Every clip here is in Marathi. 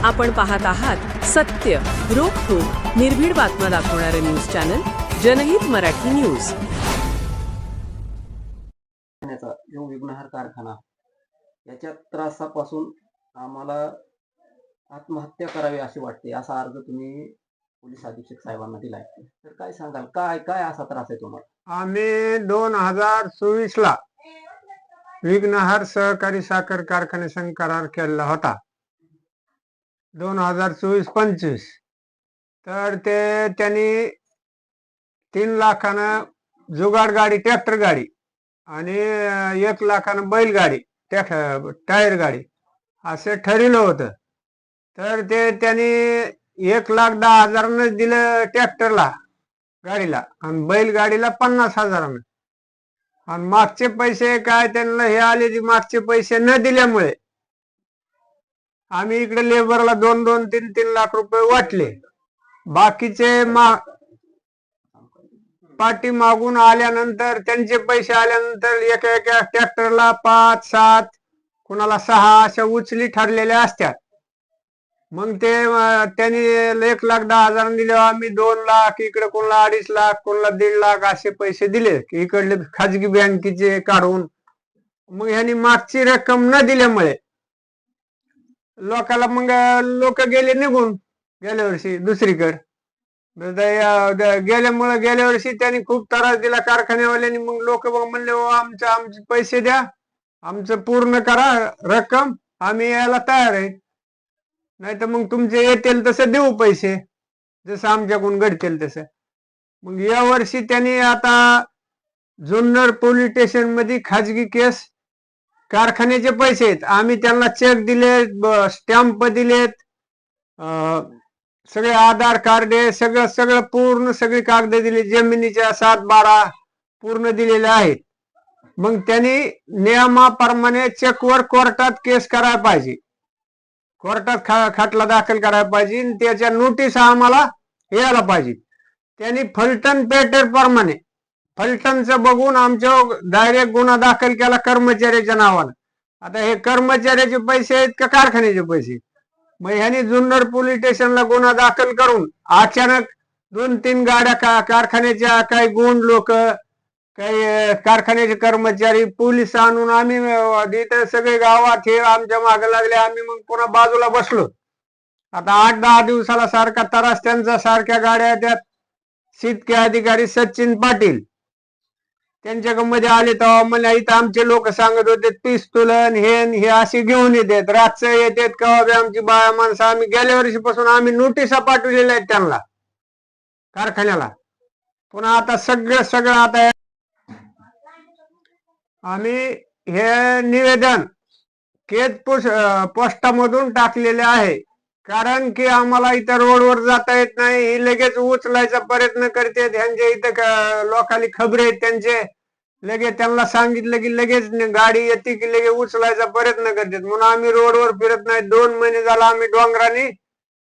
आपण पाहत आहात सत्य, रोखठोक, निर्भीड बातम्या दाखवणारे न्यूज चॅनल जनहित मराठी न्यूज. जो विघ्नहर कारखाना याच्या त्रासापासून आम्हाला आत्महत्या करावी अशी वाटते, असा अर्ज तुम्ही पोलीस अधीक्षक साहेबांना दिलाय. तर काय सांगाल, काय काय असा त्रास आहे तुम्हाला? आम्ही 2024 ला विघ्नहर सहकारी साखर कारखाने संघ करार केलेला होता. 2024-25 तर ते त्यांनी 3 लाखानं जुगाड गाडी, ट्रॅक्टर गाडी आणि 1 लाखानं बैलगाडी, टायर गाडी असे ठरवलं होतं. तर ते त्यांनी 1,10,000 दिलं ट्रॅक्टरला, गाडीला, आणि बैलगाडीला 50,000. आणि मागचे पैसे काय त्यांना हे आले, मागचे पैसे न दिल्यामुळे आम्ही इकडे लेबरला 2-2, 3-3 लाख रुपये वाटले. बाकीचे पाठी मागून आल्यानंतर त्यांचे पैसे आल्यानंतर एका एका ट्रॅक्टरला 5-7, कुणाला 6 अशा उचली ठरलेल्या असतात. मग ते त्यांनी 1,10,000 दिले, आम्ही 2 लाख, इकडे कोणाला 2.5 लाख, कोणाला 1.5 लाख असे पैसे दिले इकडले खाजगी बँकेचे काढून. मग ह्यांनी मागची रक्कम न दिल्यामुळे लोक गेले निघून गेल्या वर्षी दुसरीकडे. गेल्या वर्षी त्यांनी खूप त्रास दिला कारखान्यावाल्यांनी. मग लोक म्हणले, आमचे पैसे द्या, आमचं पूर्ण करा रक्कम, आम्ही यायला तयार आहे, नाही तर मग तुमचे येतील तसं देऊ पैसे, जसं आमच्याकडून घडतील तसं. मग या वर्षी त्यांनी आता जुन्नर पोलीस स्टेशन मध्ये खाजगी केस, कारखान्याचे पैसे आहेत, आम्ही त्यांना चेक दिलेत, स्टॅम्प दिलेत, सगळे आधार कार्ड, सगळं पूर्ण सगळी कागद दिली, जमिनीच्या 7-12 पूर्ण दिलेल्या आहेत. मग त्यांनी नियमाप्रमाणे चेकवर कोर्टात केस करायला पाहिजे, कोर्टात खटला दाखल करायला पाहिजे, त्याच्या नोटीस आम्हाला यायला पाहिजे. त्यांनी फलटण पेटर प्रमाणे फलटणचं बघून आमच्या डायरेक्ट गुन्हा दाखल केला कर्मचाऱ्याच्या नावानं. आता हे कर्मचाऱ्याचे पैसे आहेत का कारखान्याचे पैसे? मग ह्यानी जुन्नर पोलीस स्टेशनला गुन्हा दाखल करून अचानक 2-3 गाड्या कारखान्याच्या, काही गुंड लोक, काही कारखान्याचे कर्मचारी, पोलीस आणून आम्ही इथे सगळे गावात हे आमच्या मागे लागले. आम्ही मग पुन्हा बाजूला बसलो. आता 8-10 दिवसाला सारखा त्रास त्यांचा, सारख्या गाड्या. त्यात शितके अधिकारी सचिन पाटील त्यांच्या मध्ये आले तेव्हा मला इथं आमचे लोक सांगत होते, पिस्तूल हे असे घेऊन येतात, रातचं येतात कवा आमची बाया माणसं. आम्ही गेल्या वर्षीपासून आम्ही नोटिसा पाठवलेल्या आहेत त्यांना, कारखान्याला. पुन्हा आता सगळं आता आम्ही हे निवेदन पोस्टामधून टाकलेले आहे. कारण की आम्हाला इथं रोडवर जाता येत नाही, ही लगेच उचलायचा प्रयत्न करते. ह्यांच्या इथं लोकांनी खबरे आहेत त्यांचे, लगेच त्यांना सांगितलं की लगेच गाडी येते की लगेच उचलायचा प्रयत्न करतात. म्हणून आम्ही रोडवर फिरत नाही. 2 महिने झाला आम्ही डोंगराने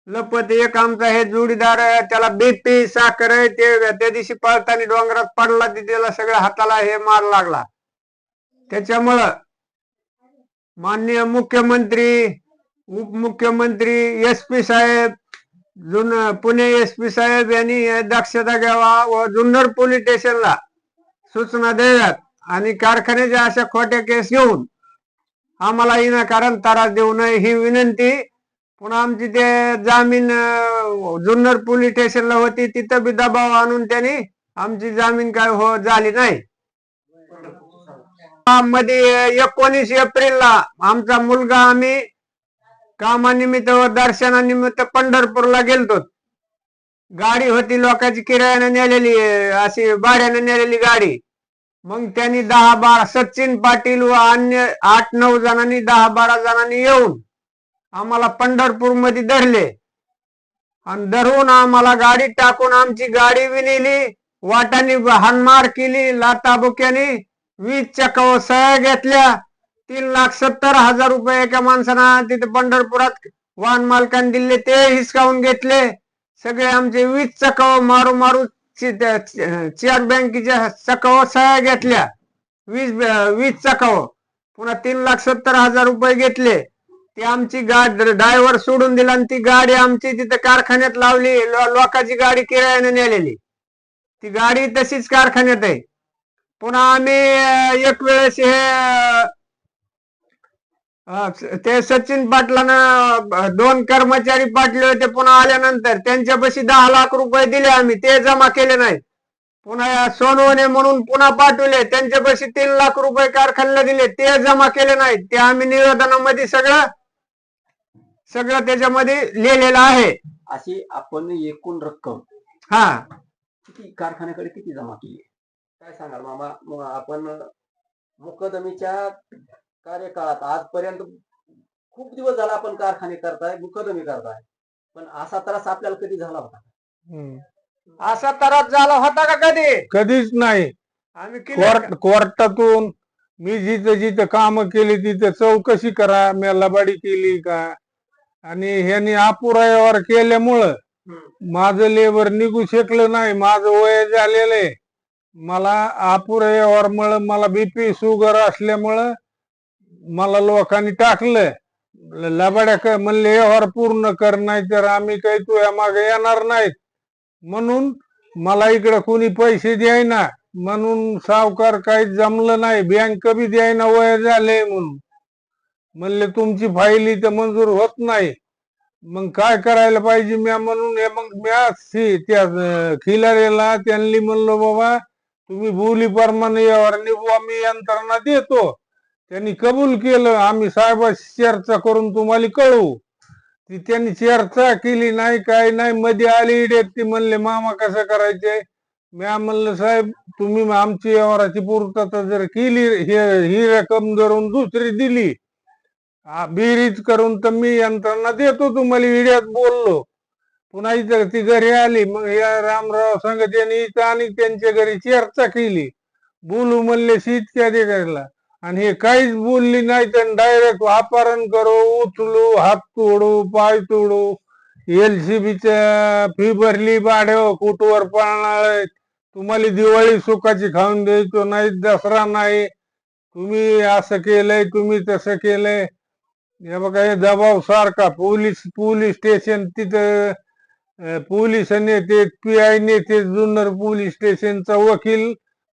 लपत. एक आमचा हे जोडीदार, त्याला BP साखर आहे, ते त्या दिवशी पळताना डोंगरात पडला, त्याला सगळ्या हाताला हे मार लागला. त्याच्यामुळं माननीय मुख्यमंत्री, उपमुख्यमंत्री, SP साहेब, पुणे SP साहेब यांनी दक्षता घ्यावा व जुन्नर पोलीस स्टेशनला सूचना द्याव्यात आणि कारखान्याच्या अशा खोट्या केस घेऊन आम्हाला विनाकारण त्रास देऊ नये ही विनंती. पुन्हा आमची ते जामीन जुन्नर पोलीस स्टेशनला होती, तिथं बी दबाव आणून त्यांनी आमची जामीन काय झाली नाही. मध्ये 19 एप्रिलला आमचा मुलगा, आम्ही कामानिमित्त व दर्शनानिमित्त पंढरपूरला गेलतो. गाडी होती लोकांची किरायाने नेलेली, अशी भाड्याने नेलेली गाडी. मग त्यांनी 10-12 सचिन पाटील व अन्य 8-9 जणांनी, 10-12 जणांनी येऊन आम्हाला पंढरपूर मध्ये धरले आणि धरून आम्हाला गाडीत टाकून आमची गाडी विनेली, वाटाने हाणमार केली, लाताबुक्याने 20 चक्कावर सह्या घेतल्या. 3,70,000 रुपये एका माणसानं तिथे पंढरपुरात वाहन मालकांनी दिले, ते हिसकावून घेतले. सगळे आमचे 20 चक्कावर मारू 4 बँकेच्या चक्कावर सह्या घेतल्या, 20 चक्कावर. पुन्हा 3,70,000 रुपये घेतले. ती आमची गाडी ड्रायव्हर सोडून दिला आणि ती गाडी आमची तिथे कारखान्यात लावली, लोकांची गाडी किरायाने नेलेली, ती गाडी तशीच कारखान्यात आहे. पुन्हा आम्ही एक वेळेस ते सचिन पाटलानं 2 कर्मचारी पाटले होते, पुन्हा आल्यानंतर त्यांच्यापाशी 10 लाख रुपये दिले आम्ही, ते जमा केले नाही. पुन्हा सोनवणे म्हणून पुन्हा पाठवले, त्यांच्यापाशी 3 लाख रुपये कारखान्याला दिले, ते जमा केले नाहीत. ते आम्ही निवेदनामध्ये सगळं त्याच्यामध्ये लिहिलेलं आहे. अशी आपण एकूण रक्कम हा किती कारखान्याकडे किती जमा केली काय सांगाल मामा? मग आपण मुकदमीच्या कार्यकाळात आजपर्यंत खूप दिवस झाला आपण कारखाने करताय, मुकदमे करताय, पण असा त्रास आपल्याला कधी झाला होता? असा त्रास झाला होता का कधी? कधीच नाही. आम्ही केलं का? कोर्टातून मी जिथं जिथं काम केली तिथं चौकशी करा, मी लबाडी केली का, आणि ह्यांनी अपुरा व्यवहार केल्यामुळं माझं लेबर निघू शकलं नाही. माझं वय झालेलं आहे, मला अपुरा व्यवहारमुळं मला बीपी शुगर असल्यामुळं मला लोकांनी टाकलं. लबाड्या म्हणले व्यवहार पूर्ण कर, नाही तर आम्ही काही तुझ्या मागे येणार नाहीत. म्हणून मला इकडं कोणी पैसे द्यायना, म्हणून सावकार काही जमलं नाही, बँक बी द्यायना, वय झाले म्हणून म्हणले तुमची फाईल इथं मंजूर होत नाही. मग काय करायला पाहिजे म्हणून मग त्या खिलारेला त्यांनी म्हणलो बाबा तुम्ही बोलीप्रमाणे व्यवहार निभू, आम्ही यंत्रणा देतो. त्यांनी कबूल केलं. आम्ही साहेबाशी चर्चा करून तुम्हाला कळवू. ती त्यांनी चर्चा केली नाही, काय नाही, मध्ये आली इडेत. ती म्हणले मामा कसं करायचंय? मी म्हणलं साहेब तुम्ही आमची व्यवहाराची पूर्तता जर केली, ही रक्कम धरून दुसरी दिली बेरीज करून, तर मी यंत्रणा देतो तुम्हाला, इड्यात बोललो. पुन्हा इथं ती घरी आली, मग या रामराव संघ त्यांनी इथं आणि त्यांच्या घरी चर्चा केली. बोलू म्हणले शीतक्या अधिकारीला, आणि हे काहीच बोलली नाही. तर डायरेक्ट अपहरण करू, उचलू, हात तोडू, पाय तोडू, LCBच्या फी भरली, भाड्यावर कुठवर पाळणार, तुम्हाला दिवाळी सुखाची खाऊन द्यायचो नाही, दसरा नाही, तुम्ही असं केलंय, तुम्ही तसं केलंय. हे बघा हे दबाव सारखा. पोलीस स्टेशन तिथं पोलीस नेते, PI नेते, जुन्नर पोलीस स्टेशनचा वकील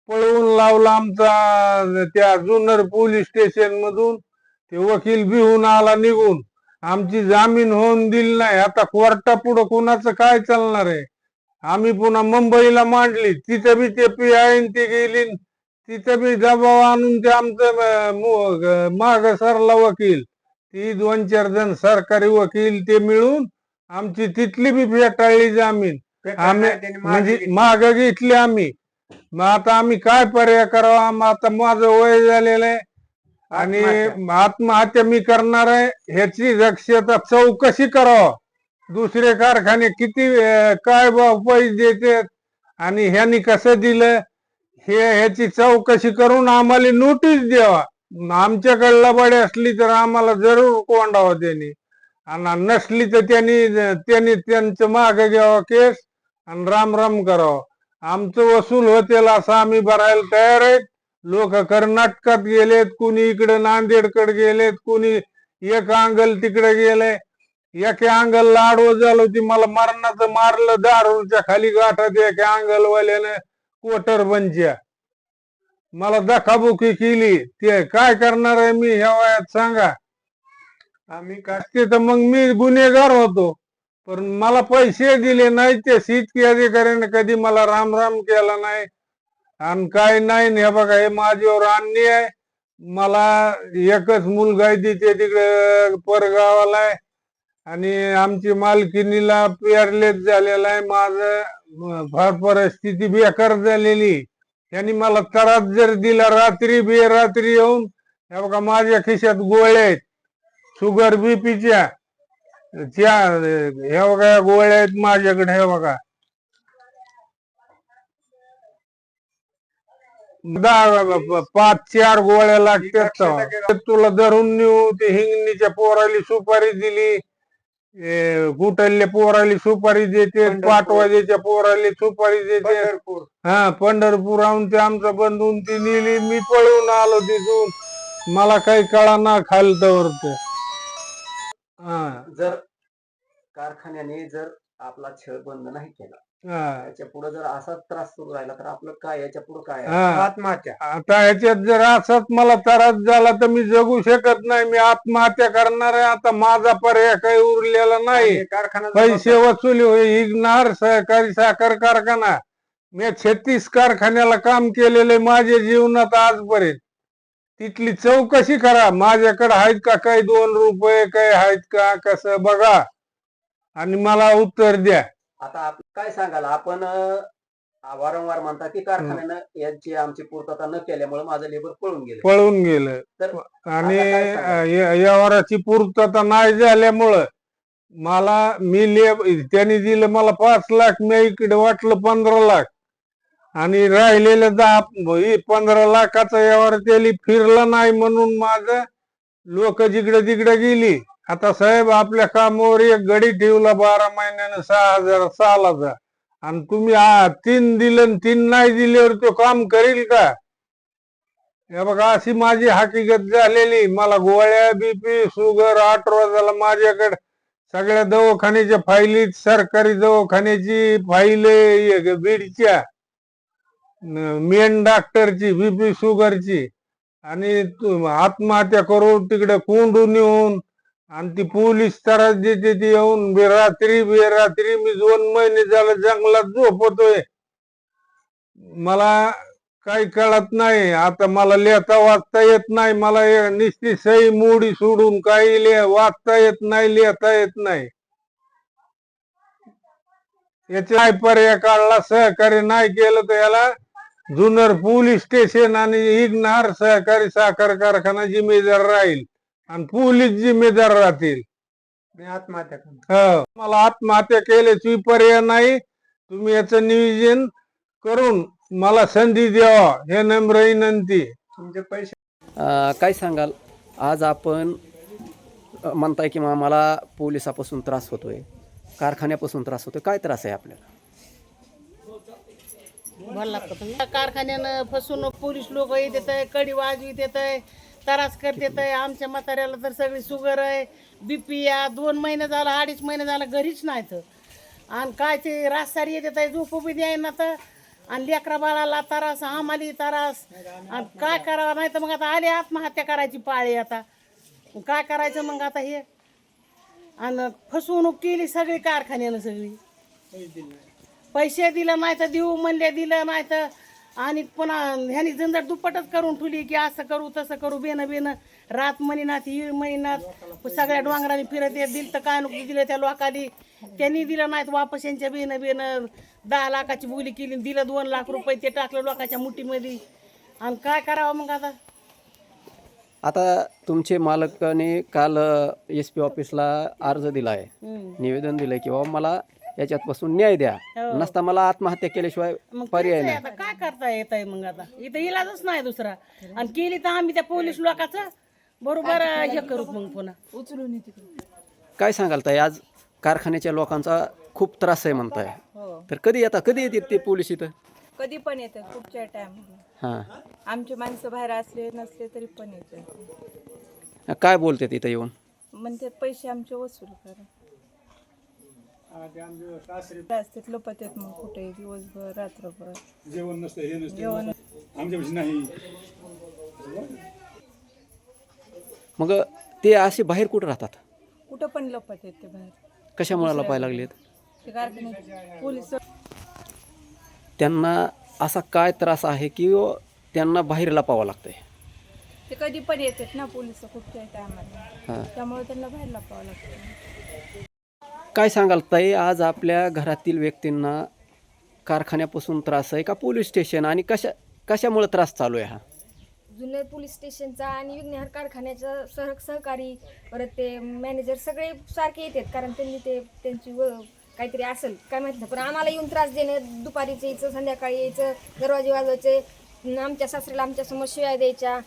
पळवून लावला आमचा त्या जुन्नर पोलीस स्टेशन मधून. ते वकील बिहून आला निघून, आमची जामीन होऊन दिली नाही. आता कोर्टा पुढं कोणाचं काय चालणार आहे? आम्ही पुन्हा मुंबईला मांडली, तिथं बी ते PI ते गेली, तिथं बी दबाव आणून ते आमचं माग सरला वकील, ती 2-4 जण सरकारी वकील ते मिळून आमची तिथली बी फेटाळली जामीन. आम्ही म्हणजे माग घेतली आम्ही. मग आता आम्ही काय पर्याय करावा? आता माझं वय झालेलं आहे आणि आत्महत्या मी करणार आहे. ह्याची दक्षता चौकशी करावं. दुसरे कारखाने किती काय पैसे देतात आणि ह्यांनी कसं दिलं ह्याची चौकशी करून आम्हाला नोटीस द्यावा. आमच्याकडे लबाडी असली तर आम्हाला जरूर कोंडावं त्यांनी, आणि नसली तर त्यांनी त्यांचं मागे घ्यावं केस आणि राम करावं. आमचं वसूल होतेल असं आम्ही भरायला तयार आहेत. लोक कर्नाटकात गेलेत, कुणी इकडे नांदेडकडे गेलेत, कुणी एक अंगल तिकडे गेले. एके अंगलला आडवं झालं, ती मला मरणाचं मारलं, दारूच्या खाली गाठात एका अंगलवाल्यानं कोटर बंच्या मला दखाबुकी केली. ते काय करणार आहे मी ह्या वयात सांगा? आम्ही काढते तर मग मी गुन्हेगार होतो, पण मला पैसे दिले नाही. ते शीतकी अधिकाऱ्याने कधी मला राम केला नाही आणि काय नाही. हे बघा हे माझ्यावर अन्याय आहे. मला एकच मुलगा आहे, तिथे तिकडे परगावाला आहे, आणि आमची मालकीनीला पेरलेच झालेला आहे. माझं फार परिस्थिती बेकार झालेली. त्यांनी मला त्रास जर दिला रात्री बेरात्री येऊन, हे बघा माझ्या खिशात गोळ्या आहेत शुगर बीपीच्या, हे बघा गोळ्या आहेत माझ्याकडे. हे बघा 5-4 गोळ्या लागतात. तुला धरून नेऊ. ते हिंगणीच्या पोराली सुपारी दिली, कुठल्या पोराली सुपारी देते, पाटवाजेच्या पोराली सुपारी देते. हा पंढरपूरहून ते आमचा बंधून ती नेली. मी पळून आलो तिथून, मला काही कळा ना खालतावर. हा, जर कारखान्याने जर आपला छळ बंद नाही केला, हा. याच्या पुढे जर असाच त्रास सुरू राहिला तर आपलं काय, याच्या पुढे काय आहे? हा. आत्महत्या. आता ह्याच्यात जर असाच मला त्रास झाला तर मी जगू शकत नाही, मी आत्महत्या करणार आहे. आता माझा पर्याय काही उरलेला नाही. आणि कारखाना पैसे वसुली इग्नार सहकारी साखर कारखाना, मी 36 कारखान्याला काम केलेले माझ्या जीवनात आजपर्यंत. तिथली चौकशी करा, माझ्याकडे आहेत का काही 2 रुपये काही आहेत का, कसं बघा आणि मला उत्तर द्या. आता आपण काय सांगाल, आपण वारंवार म्हणता की कारखान्यानं यांची आमची पूर्तता न केल्यामुळे माझं लेबर पळून गेलं. पळून गेलं तर आणि आता काय सांगाल? व्यवहाराची पूर्तता नाही झाल्यामुळं मला त्यांनी दिलं मला 5 लाख, मी इकडे वाटलं 15 लाख आणि राहिलेले 15 लाखाचा व्यवहार त्याला फिरला नाही म्हणून माझं लोक जिकडे तिकडे गेली. आता साहेब आपल्या कामावर एक गडी ठेवला 12 महिन्यानं 6,000 सालाचा, आणि तुम्ही 3 दिलं 3 नाही दिल्यावर तो काम करील का? हे बघा अशी माझी हकीकत झालेली. मला गोळ्या, बीपी, शुगर 8 रोजाला माझ्याकडे सगळ्या दवाखान्याच्या फायली, सरकारी दवाखान्याची फाईल, बीडच्या मेन डॉक्टरची, बीपी शुगरची, आणि आत्महत्या करून तिकडे कोंडून येऊन आणि ती पोलीस त्रास देते, ती येऊन रात्री बेरात्री मी 2 महिने झालं जंगलात झोपतोय. मला काही कळत नाही. आता मला लिहिता वाचता येत नाही. मला नुसती सही मोडी सोडून काही वाचता येत नाही, लिहिता येत नाही. याचा पर्याय काढला, सहकार्य नाही केलं तर याला जुन्नर पोलीस स्टेशन आणि इग्नार सहकारी साखर कारखाना जिम्मेदार राहील आणि पोलीस जिम्मेदार राहतील. मी आत्महत्या करणार. हो, मला आत्महत्या केल्याची पर्याय नाही. तुम्ही याचं नियोजन करून मला संधी द्यावा, हे नम्र विनंती. तुमचे पैसे काय सांगाल, आज आपण म्हणताय की मला पोलिसापासून त्रास होतोय, कारखान्यापासून त्रास होतोय, काय त्रास आहे आपल्याला? कारखान्यानं फसवणूक, पोलीस लोक येत आहे, कडी वाजवीत येत आहे, त्रास करत येत आहे. आमच्या म्हाताऱ्याला तर सगळी शुगर आहे, बीपी या 2 महिने झालं, 2.5 महिने झालं घरीच नाही तर. आणि काय ते रास्तारी येत आहे, झोपू बी द्याय ना तर. आणि लेकरा बाळाला त्रास, आम्हाला त्रास. आणि काय करावं, नाही तर मग आता आली आत्महत्या करायची पाळी. आता काय करायचं मग आता हे? आणि फसवणूक केली सगळी कारखान्यानं, सगळी पैसे दिलं नाही तर देऊ म्हणले, दिलं नाही तर. आणि पुन्हा ह्यानी झंझट दुप्पटच करून ठेवली की असं करू तसं करू, बेनं रात महिन्यात येळ महिन्यात सगळ्या डोंगराने फिरत येत. दिलं तर काय नको दिलं त्या लोकांनी, त्यांनी दिलं नाहीत वापस. यांच्या बेनं 10 लाखाची बोली केली, दिलं 2 लाख रुपये, ते टाकलं लोकांच्या मुठीमध्ये. आणि काय करावं मग आता? आता तुमचे मालकाने काल SP ऑफिसला अर्ज दिला आहे, निवेदन दिलंय की बाबा मला याच्यापासून न्याय द्या, नसता मला आत्महत्या केल्याशिवाय मग पर्याय तेच आहे, नाही. आता काय करता येत आहे मग? आता इथं इलाजच नाही दुसरा. आणि केली तर आम्ही त्या पोलीस लोकांचं बरोबर हे करू मग पुन्हा उचलून. काय सांगाल ताई, आज कारखान्याच्या लोकांचा खूप त्रास आहे म्हणताय, तर कधी येतात ते पोलीस इथं? कधी पण येतात, खूपच्या टाइम. हां, आमचे माणसं बाहेर असले नसले तरी पण येतात. काय बोलते तिथं येऊन? म्हणतात पैसे आमचे वसूल करा. असतात लपत येत, मग कुठे दिवसभर रात्रभर जेवण नसतं, हे नसतं, जेवण. आमच्यापाशी नाही. मग ते असे बाहेर कुठं राहतात? कुठं पण लपत येत ते बाहेर. कशामुळे लपायला लागलेत? ते कारखान्यात पोलीस त्यांना असा काय त्रास आहे की त्यांना बाहेर लपावं लागतंय? ते कधी पण येतात ना पोलीस खूपच्या टायमाला, हां. त्यामुळे त्यांना बाहेर लपावं लागतं. काय सांगाल ताई, आज आपल्या घरातील व्यक्तींना कारखान्यापासून त्रास आहे का पोलीस स्टेशन, आणि कशामुळे त्रास चालू आहे हा? जुन्नर पोलीस स्टेशनचा आणि विघ्नहर कारखान्याचा सहकारी, परत ते मॅनेजर सगळे सारखे येतात, कारण त्यांनी ते त्यांची काहीतरी असेल काय माहित नाही. पण आम्हाला येऊन त्रास देणं, दुपारीच यायचं, संध्याकाळी यायचं, दरवाजे वाजवायचे, आमच्या सासऱ्याला आमच्या समोर शिव्या द्यायच्या,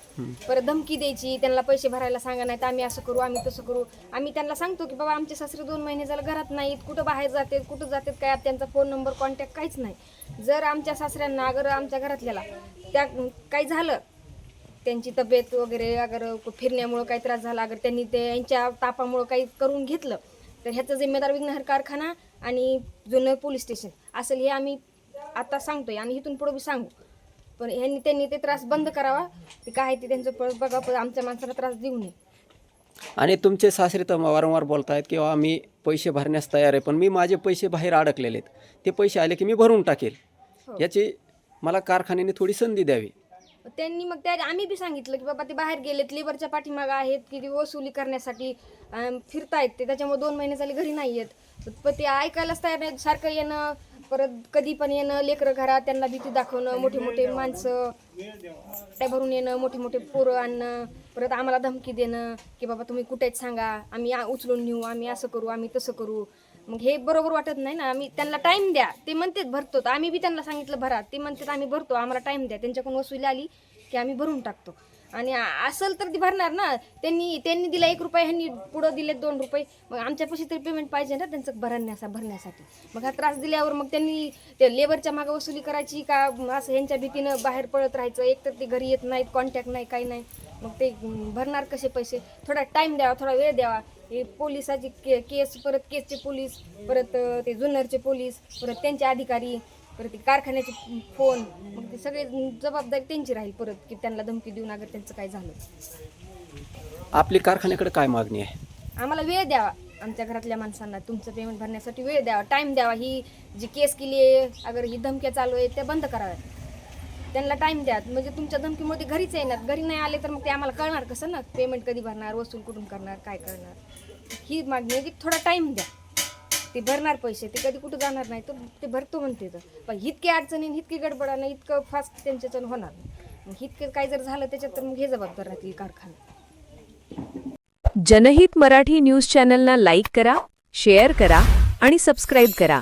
परत धमकी द्यायची, त्यांना पैसे भरायला सांगा, नाही तर आम्ही असं करू, आम्ही तसं करू. आम्ही त्यांना सांगतो की बाबा आमचे सासरे 2 महिने झालं घरात नाहीत, कुठं बाहेर जातात, कुठं जातात, काय त्यांचा फोन नंबर कॉन्टॅक्ट काहीच नाही. जर आमच्या सासऱ्यांना अगर आमच्या घरातल्याला त्या काही झालं त्यांची तब्येत वगैरे अगर फिरण्यामुळं काही त्रास झाला, अगर त्यांनी ते यांच्या तापामुळं काही करून घेतलं तर ह्याचा जिम्मेदार विघ्नहर कारखाना आणि जुनं पोलीस स्टेशन असेल, हे आम्ही आता सांगतोय आणि इथून पुढे बी सांगू. पण त्यांनी ते त्रास बंद करावा. ते काय ते त्यांचं बघा, आमच्या माणसाला त्रास देऊ नये. आणि तुमचे सासरे तर वारंवार बोलतायत किंवा आम्ही पैसे भरण्यास तयार आहे, पण मी माझे पैसे बाहेर अडकलेले आहेत, ते पैसे आले की मी भरून टाकेल. याची मला कारखान्याने थोडी संधी द्यावी. त्यांनी मग त्या आम्ही बी सांगितलं की बाबा ते बाहेर गेलेत, लेबरच्या पाठीमागं आहेत की ती वसुली करण्यासाठी फिरतायत ते, त्याच्यामुळे 2 महिने झाले घरी नाही आहेत. पण ते ऐकायलाच तयार नाहीत. सारखं येणं, परत कधी पण येणं, लेकरं घरात, त्यांना भीती दाखवणं, मोठे मोठे माणसं त्या भरून येणं, मोठे मोठे पोरं आणणं, परत आम्हाला धमकी देणं की बाबा तुम्ही कुठेच सांगा, आम्ही उचलून नेऊ, आम्ही असं करू, आम्ही तसं करू. मग हे बरोबर वाटत नाही ना. आम्ही त्यांना टाईम द्या, ते म्हणतात भरतो, आम्ही बी त्यांना सांगितलं भरा, ते म्हणतात आम्ही भरतो, आम्हाला टाईम द्या. त्यांच्याकडून वसुली आली की आम्ही भरून टाकतो. आणि असेल तर ती भरणार ना. त्यांनी दिला 1 रुपया, ह्यांनी पुढं दिले 2 रुपये, मग आमच्यापाशी तरी पेमेंट पाहिजे ना त्यांचं भरण्यासाठी. मग हा त्रास दिल्यावर मग त्यांनी ते लेबरच्या मागं वसुली करायची का असं ह्यांच्या भीतीनं बाहेर पळत राहायचं. एक तर ते घरी येत नाहीत, कॉन्टॅक्ट नाही, काही नाही, मग ते भरणार कसे पैसे? थोडा टाईम द्यावा, थोडा वेळ द्यावा. हे पोलिसाची केस, परत केसचे पोलीस, परत ते जुन्नरचे पोलीस, परत त्यांचे अधिकारी, परत ते कारखान्याचे फोन, मग ते सगळे जबाबदारी त्यांची राहील परत की त्यांना धमकी देऊन अगर त्यांचं काय झालं. आपली कारखान्याकडे काय मागणी आहे? आम्हाला वेळ द्यावा, आमच्या घरातल्या माणसांना तुमचं पेमेंट भरण्यासाठी वेळ द्यावा, टाईम द्यावा. ही जी केस केली आहे, अगर ही धमक्या चालू आहे त्या बंद कराव्यात. त्यांना टाईम द्या, म्हणजे तुमच्या धमकीमुळे ते घरीच येणार. घरी नाही आले तर मग ते आम्हाला कळणार कसं ना, पेमेंट कधी भरणार, वसूल कुठून करणार, काय करणार. ही मागणी आहे की थोडा टाईम द्या. ते भरणार पैसे, ते कधी कुठं जाणार नाही, तर ते भरतो म्हणते. तर पण इतकी अडचणी, इतकी गडबडानं, इतकं फास्ट त्यांच्याच्यानं होणार. मग इतकं काय जर झालं त्याच्यात तर मग हे जबाबदार राहतील कारखाना. जनहित मराठी न्यूज चॅनलला लाईक करा, शेअर करा आणि सबस्क्राईब करा.